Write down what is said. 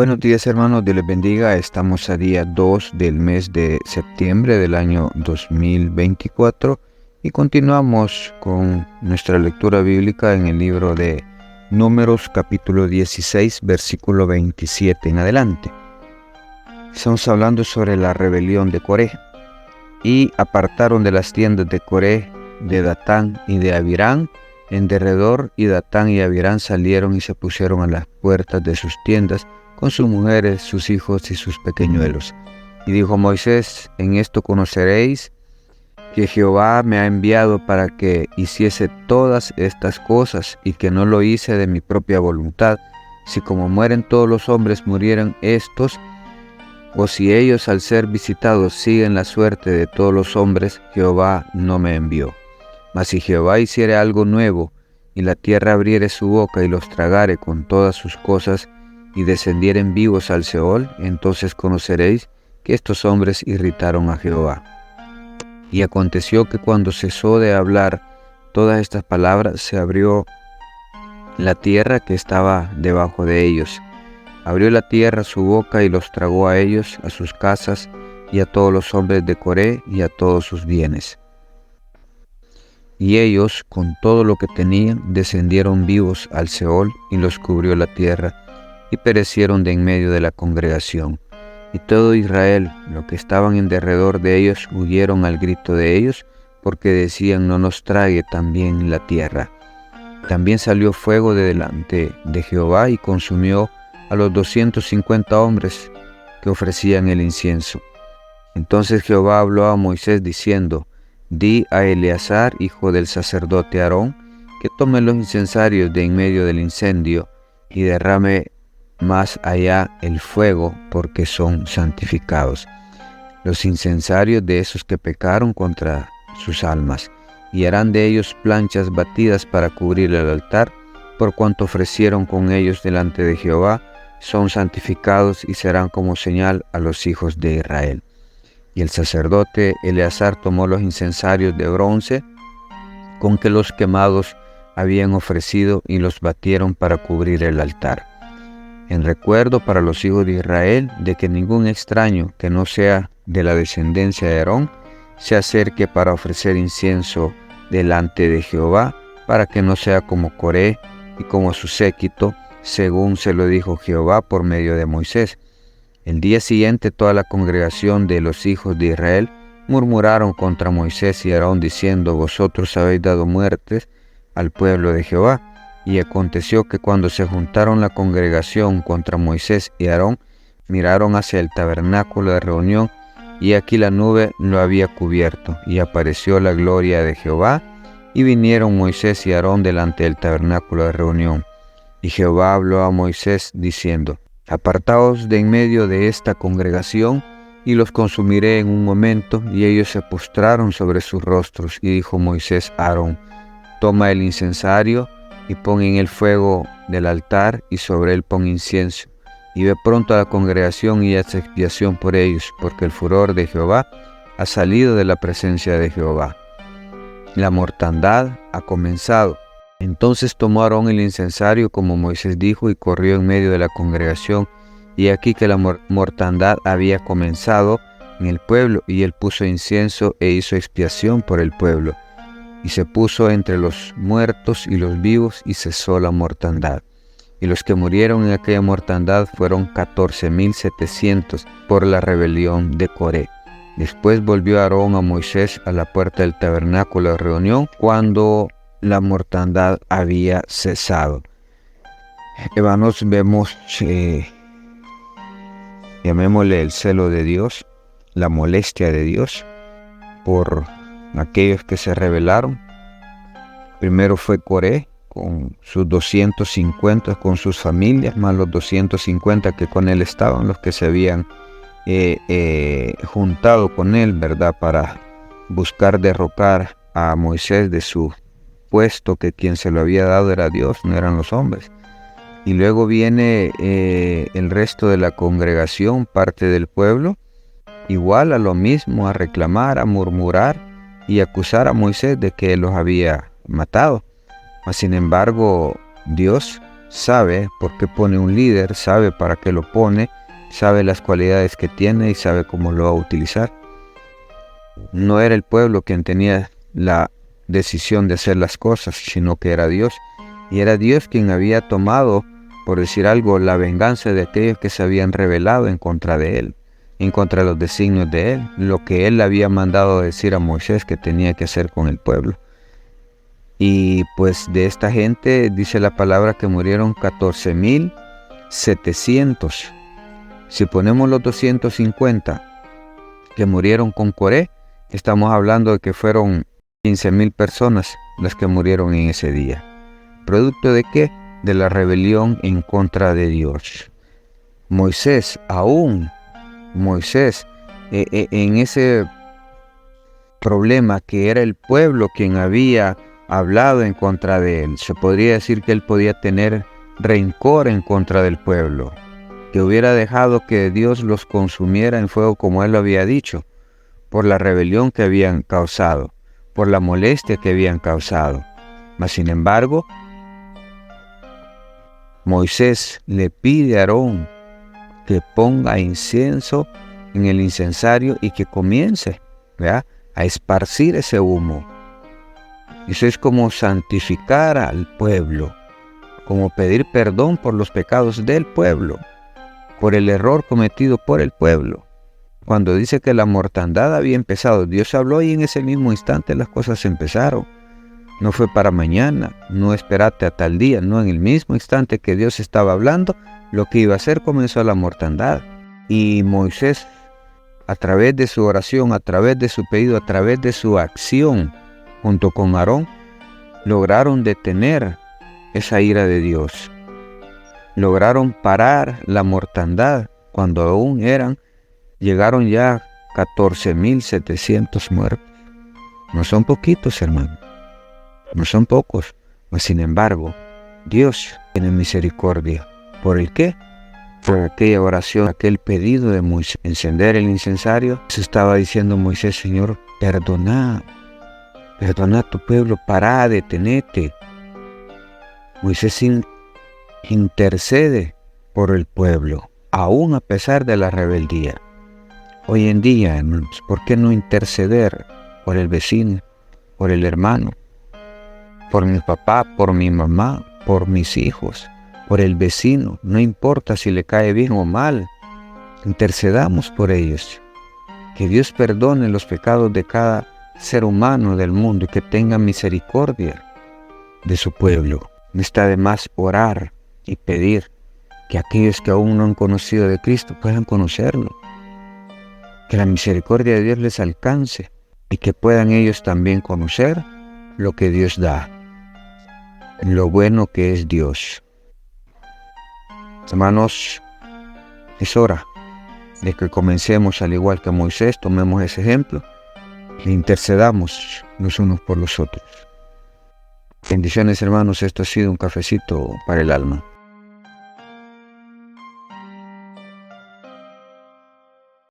Buenos días, hermanos, Dios les bendiga. Estamos a día 2 del mes de septiembre del año 2024 y continuamos con nuestra lectura bíblica en el libro de Números capítulo 16 versículo 27 en adelante. Estamos hablando sobre la rebelión de Coré. Y apartaron de las tiendas de Coré, de Datán y de Abirán en derredor, y Datán y Abirán salieron y se pusieron a las puertas de sus tiendas con sus mujeres, sus hijos y sus pequeñuelos. Y dijo Moisés: en esto conoceréis que Jehová me ha enviado para que hiciese todas estas cosas, y que no lo hice de mi propia voluntad. Si como mueren todos los hombres murieran estos, o si ellos al ser visitados siguen la suerte de todos los hombres, Jehová no me envió. Mas si Jehová hiciere algo nuevo, y la tierra abriere su boca y los tragare con todas sus cosas, y descendieren vivos al Seol, entonces conoceréis que estos hombres irritaron a Jehová. Y aconteció que cuando cesó de hablar todas estas palabras, se abrió la tierra que estaba debajo de ellos. Abrió la tierra su boca y los tragó a ellos, a sus casas, y a todos los hombres de Coré, y a todos sus bienes. Y ellos, con todo lo que tenían, descendieron vivos al Seol, y los cubrió la tierra, y perecieron de en medio de la congregación. Y todo Israel, los que estaban en derredor de ellos, huyeron al grito de ellos, porque decían: no nos trague también la tierra. También salió fuego de delante de Jehová, y consumió a los 250 hombres que ofrecían el incienso. Entonces Jehová habló a Moisés diciendo: di a Eleazar, hijo del sacerdote Aarón, que tome los incensarios de en medio del incendio, y derrame más allá el fuego, porque son santificados. Los incensarios de esos que pecaron contra sus almas, y harán de ellos planchas batidas para cubrir el altar, por cuanto ofrecieron con ellos delante de Jehová, son santificados y serán como señal a los hijos de Israel. Y el sacerdote Eleazar tomó los incensarios de bronce con que los quemados habían ofrecido, y los batieron para cubrir el altar, en recuerdo para los hijos de Israel de que ningún extraño que no sea de la descendencia de Aarón se acerque para ofrecer incienso delante de Jehová, para que no sea como Coré y como su séquito, según se lo dijo Jehová por medio de Moisés. El día siguiente toda la congregación de los hijos de Israel murmuraron contra Moisés y Aarón, diciendo: vosotros habéis dado muertes al pueblo de Jehová. Y aconteció que cuando se juntaron la congregación contra Moisés y Aarón, miraron hacia el tabernáculo de reunión, y aquí la nube lo había cubierto, y apareció la gloria de Jehová, y vinieron Moisés y Aarón delante del tabernáculo de reunión. Y Jehová habló a Moisés diciendo: apartaos de en medio de esta congregación, y los consumiré en un momento. Y ellos se postraron sobre sus rostros. Y dijo Moisés a Aarón: toma el incensario, y pon en el fuego del altar, y sobre él pon incienso. Y ve pronto a la congregación y haz expiación por ellos, porque el furor de Jehová ha salido de la presencia de Jehová. La mortandad ha comenzado. Entonces tomó Aarón el incensario como Moisés dijo, y corrió en medio de la congregación. Y aquí que la mortandad había comenzado en el pueblo, y él puso incienso e hizo expiación por el pueblo. Y se puso entre los muertos y los vivos, y cesó la mortandad. Y los que murieron en aquella mortandad fueron 14,700 por la rebelión de Coré. Después volvió Aarón a Moisés a la puerta del tabernáculo de reunión, cuando la mortandad había cesado. Hermanos, vemos, llamémosle el celo de Dios, la molestia de Dios por aquellos que se rebelaron. Primero fue Coré con sus 250, con sus familias, más los 250 que con él estaban, los que se habían juntado con él, ¿verdad?, para buscar derrocar a Moisés de su puesto, que quien se lo había dado era Dios, no eran los hombres. Y luego viene el resto de la congregación, parte del pueblo, igual a lo mismo, a reclamar, a murmurar y acusar a Moisés de que él los había matado. Mas sin embargo, Dios sabe por qué pone un líder, sabe para qué lo pone, sabe las cualidades que tiene y sabe cómo lo va a utilizar. No era el pueblo quien tenía la decisión de hacer las cosas, sino que era Dios. Y era Dios quien había tomado, por decir algo, la venganza de aquellos que se habían rebelado en contra de él, en contra de los designios de él, lo que él había mandado decir a Moisés que tenía que hacer con el pueblo. Y pues de esta gente dice la palabra que murieron 14,700. Si ponemos los 250 que murieron con Coré, estamos hablando de que fueron 15,000 personas las que murieron en ese día. ¿Producto de qué? De la rebelión en contra de Dios. Moisés, en ese problema que era el pueblo quien había hablado en contra de él, se podría decir que él podía tener rencor en contra del pueblo, que hubiera dejado que Dios los consumiera en fuego como él lo había dicho, por la rebelión que habían causado, por la molestia que habían causado. Mas sin embargo, Moisés le pide a Aarón que ponga incienso en el incensario y que comience, ¿verdad?, a esparcir ese humo. Eso es como santificar al pueblo, como pedir perdón por los pecados del pueblo, por el error cometido por el pueblo. Cuando dice que la mortandad había empezado, Dios habló y en ese mismo instante las cosas empezaron. No fue para mañana, no espérate a tal día, no, en el mismo instante que Dios estaba hablando, lo que iba a hacer comenzó la mortandad. Y Moisés, a través de su oración, a través de su pedido, a través de su acción, junto con Aarón, lograron detener esa ira de Dios. Lograron parar la mortandad cuando aún llegaron ya 14,700 muertos. No son poquitos, hermano. No son pocos, mas sin embargo, Dios tiene misericordia. ¿Por el qué? Por aquella oración, aquel pedido de Moisés, encender el incensario. Se estaba diciendo Moisés: Señor, perdona a tu pueblo, pará, detenete. Moisés intercede por el pueblo, aún a pesar de la rebeldía. Hoy en día, hermanos, ¿por qué no interceder por el vecino, por el hermano, por mi papá, por mi mamá, por mis hijos, por el vecino? No importa si le cae bien o mal, intercedamos por ellos. Que Dios perdone los pecados de cada ser humano del mundo y que tenga misericordia de su pueblo. No está de más orar y pedir que aquellos que aún no han conocido de Cristo puedan conocerlo. Que la misericordia de Dios les alcance y que puedan ellos también conocer lo que Dios da, lo bueno que es Dios. Hermanos, es hora de que comencemos, al igual que Moisés, tomemos ese ejemplo e intercedamos los unos por los otros. Bendiciones, hermanos. Esto ha sido un cafecito para el alma.